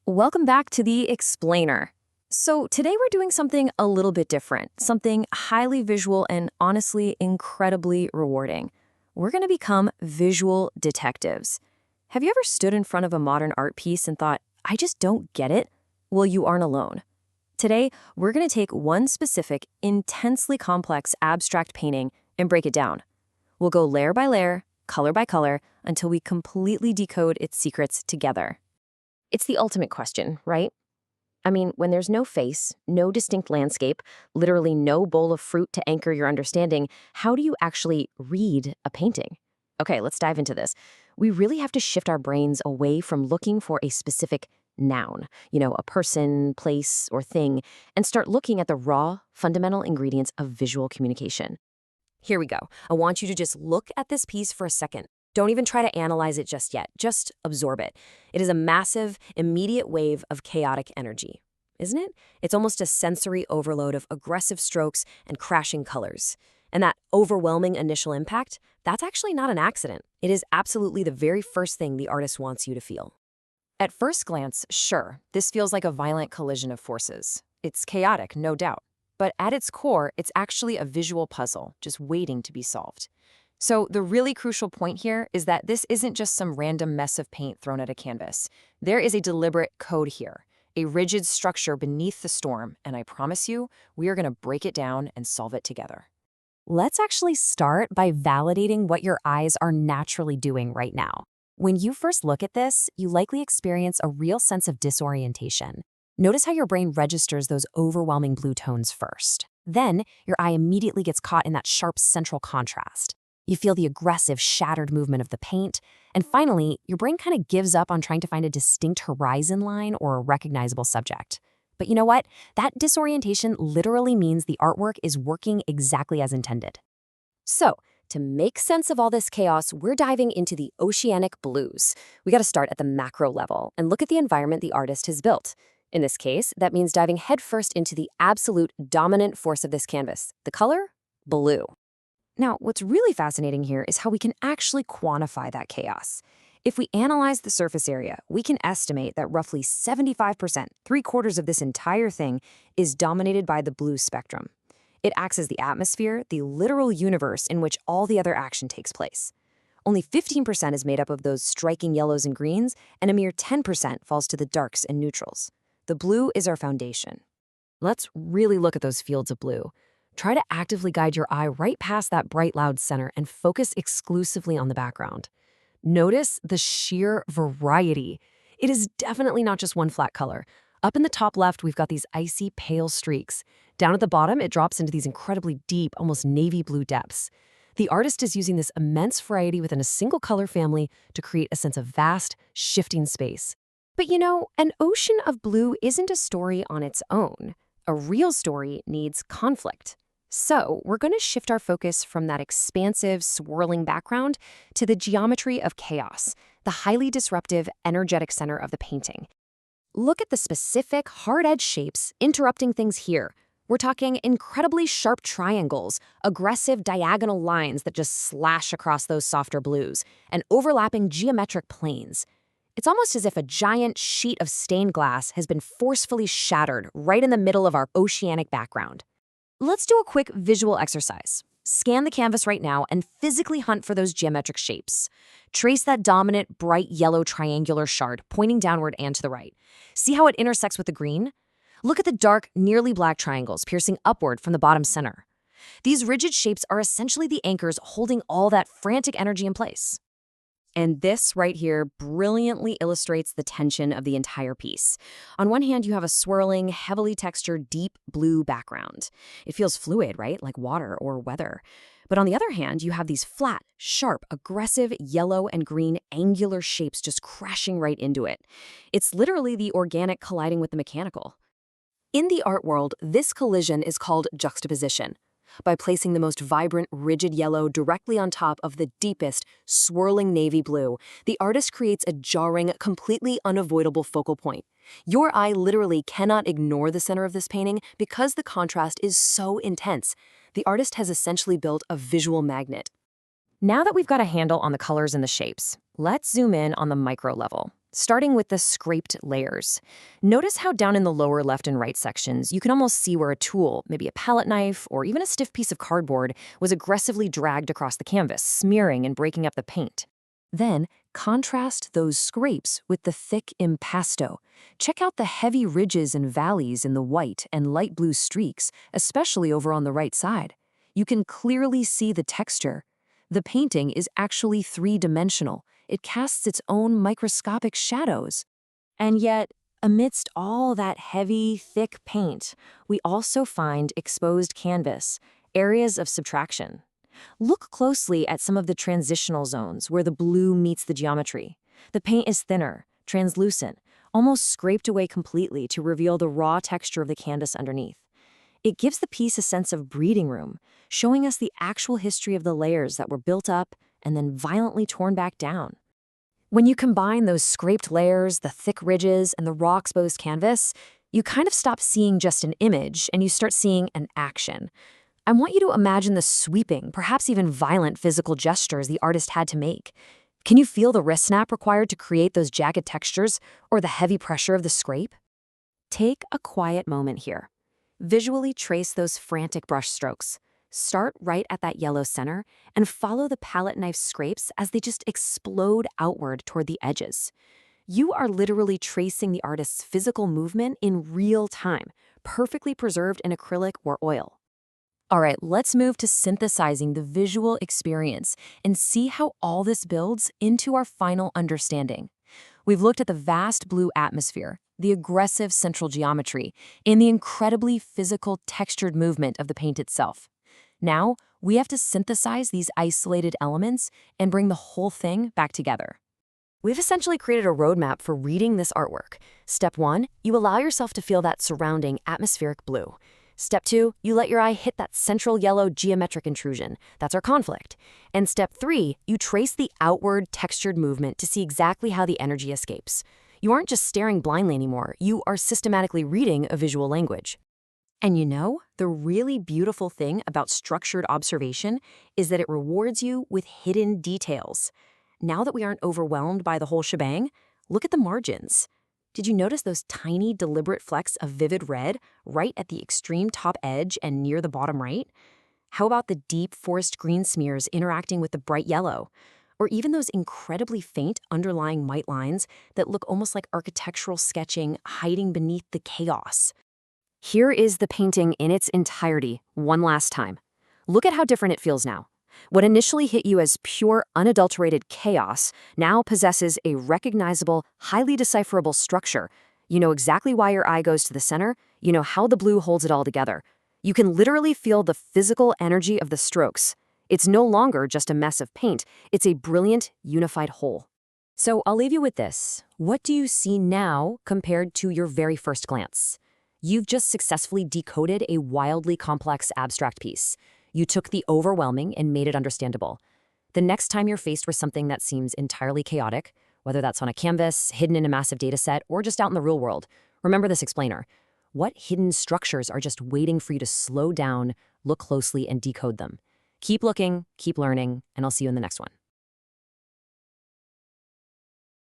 Welcome back to The Explainer. So today we're doing something a little bit different, something highly visual and honestly incredibly rewarding. We're going to become visual detectives. Have you ever stood in front of a modern art piece and thought, I just don't get it? Well, you aren't alone. Today, we're going to take one specific, intensely complex abstract painting and break it down. We'll go layer by layer, color by color, until we completely decode its secrets together. It's the ultimate question, right? I mean, when there's no face, no distinct landscape, literally no bowl of fruit to anchor your understanding, how do you actually read a painting? Okay, let's dive into this. We really have to shift our brains away from looking for a specific noun, a person, place, or thing, and start looking at the raw, fundamental ingredients of visual communication. Here we go. I want you to just look at this piece for a second. Don't even try to analyze it just yet. Just absorb it. It is a massive, immediate wave of chaotic energy, isn't it? It's almost a sensory overload of aggressive strokes and crashing colors. And that overwhelming initial impact, that's actually not an accident. It is absolutely the very first thing the artist wants you to feel. At first glance, sure, this feels like a violent collision of forces. It's chaotic, no doubt. But at its core, it's actually a visual puzzle, just waiting to be solved. So the really crucial point here is that this isn't just some random mess of paint thrown at a canvas. There is a deliberate code here, a rigid structure beneath the storm, and I promise you, we are going to break it down and solve it together. Let's actually start by validating what your eyes are naturally doing right now. When you first look at this, you likely experience a real sense of disorientation. Notice how your brain registers those overwhelming blue tones first. Then, your eye immediately gets caught in that sharp central contrast. You feel the aggressive, shattered movement of the paint, and finally, your brain kind of gives up on trying to find a distinct horizon line or a recognizable subject. But you know what? That disorientation literally means the artwork is working exactly as intended. So, to make sense of all this chaos, we're diving into the oceanic blues. We got to start at the macro level and look at the environment the artist has built. In this case, that means diving headfirst into the absolute dominant force of this canvas, the color blue. Now, what's really fascinating here is how we can actually quantify that chaos. If we analyze the surface area, we can estimate that roughly 75%, 3/4 of this entire thing, is dominated by the blue spectrum. It acts as the atmosphere, the literal universe in which all the other action takes place. Only 15% is made up of those striking yellows and greens, and a mere 10% falls to the darks and neutrals. The blue is our foundation. Let's really look at those fields of blue. Try to actively guide your eye right past that bright, loud center and focus exclusively on the background. Notice the sheer variety. It is definitely not just one flat color. Up in the top left, we've got these icy, pale streaks. Down at the bottom, it drops into these incredibly deep, almost navy blue depths. The artist is using this immense variety within a single color family to create a sense of vast, shifting space. But an ocean of blue isn't a story on its own. A real story needs conflict. So we're going to shift our focus from that expansive, swirling background to the geometry of chaos, the highly disruptive, energetic center of the painting. Look at the specific, hard-edged shapes interrupting things here. We're talking incredibly sharp triangles, aggressive diagonal lines that just slash across those softer blues, and overlapping geometric planes. It's almost as if a giant sheet of stained glass has been forcefully shattered right in the middle of our oceanic background. Let's do a quick visual exercise. Scan the canvas right now and physically hunt for those geometric shapes. Trace that dominant, bright yellow triangular shard pointing downward and to the right. See how it intersects with the green? Look at the dark, nearly black triangles piercing upward from the bottom center. These rigid shapes are essentially the anchors holding all that frantic energy in place. And this right here brilliantly illustrates the tension of the entire piece. On one hand, you have a swirling, heavily textured, deep blue background. It feels fluid, right? Like water or weather. But on the other hand, you have these flat, sharp, aggressive yellow and green angular shapes just crashing right into it. It's literally the organic colliding with the mechanical. In the art world, this collision is called juxtaposition. By placing the most vibrant, rigid yellow directly on top of the deepest, swirling navy blue, the artist creates a jarring, completely unavoidable focal point. Your eye literally cannot ignore the center of this painting because the contrast is so intense. The artist has essentially built a visual magnet. Now that we've got a handle on the colors and the shapes, let's zoom in on the micro level. starting with the scraped layers. Notice how down in the lower left and right sections, you can almost see where a tool, maybe a palette knife or even a stiff piece of cardboard, was aggressively dragged across the canvas, smearing and breaking up the paint. Then, contrast those scrapes with the thick impasto. Check out the heavy ridges and valleys in the white and light blue streaks, especially over on the right side. You can clearly see the texture. The painting is actually three-dimensional. It casts its own microscopic shadows. And yet, amidst all that heavy, thick paint, we also find exposed canvas, areas of subtraction. Look closely at some of the transitional zones where the blue meets the geometry. The paint is thinner, translucent, almost scraped away completely to reveal the raw texture of the canvas underneath. It gives the piece a sense of breathing room, showing us the actual history of the layers that were built up and then violently torn back down. When you combine those scraped layers, the thick ridges, and the raw exposed canvas, you kind of stop seeing just an image and you start seeing an action. I want you to imagine the sweeping, perhaps even violent physical gestures the artist had to make. Can you feel the wrist snap required to create those jagged textures or the heavy pressure of the scrape? Take a quiet moment here. Visually trace those frantic brush strokes. Start right at that yellow center and follow the palette knife scrapes as they just explode outward toward the edges. You are literally tracing the artist's physical movement in real time, perfectly preserved in acrylic or oil. All right, let's move to synthesizing the visual experience and see how all this builds into our final understanding. We've looked at the vast blue atmosphere, the aggressive central geometry, and the incredibly physical textured movement of the paint itself. Now, we have to synthesize these isolated elements and bring the whole thing back together. We've essentially created a roadmap for reading this artwork. Step 1, you allow yourself to feel that surrounding atmospheric blue. Step 2, you let your eye hit that central yellow geometric intrusion. That's our conflict. And step 3, you trace the outward textured movement to see exactly how the energy escapes. You aren't just staring blindly anymore, you are systematically reading a visual language. And you know, the really beautiful thing about structured observation is that it rewards you with hidden details. Now that we aren't overwhelmed by the whole shebang, look at the margins. Did you notice those tiny, deliberate flecks of vivid red right at the extreme top edge and near the bottom right? How about the deep forest green smears interacting with the bright yellow? Or even those incredibly faint underlying white lines that look almost like architectural sketching hiding beneath the chaos? Here is the painting in its entirety, one last time. Look at how different it feels now. What initially hit you as pure, unadulterated chaos now possesses a recognizable, highly decipherable structure. You know exactly why your eye goes to the center. You know how the blue holds it all together. You can literally feel the physical energy of the strokes. It's no longer just a mess of paint. It's a brilliant, unified whole. So I'll leave you with this. What do you see now compared to your very first glance? You've just successfully decoded a wildly complex abstract piece. You took the overwhelming and made it understandable. The next time you're faced with something that seems entirely chaotic, whether that's on a canvas, hidden in a massive data set, or just out in the real world, remember this explainer. What hidden structures are just waiting for you to slow down, look closely, and decode them? Keep looking, keep learning, and I'll see you in the next one.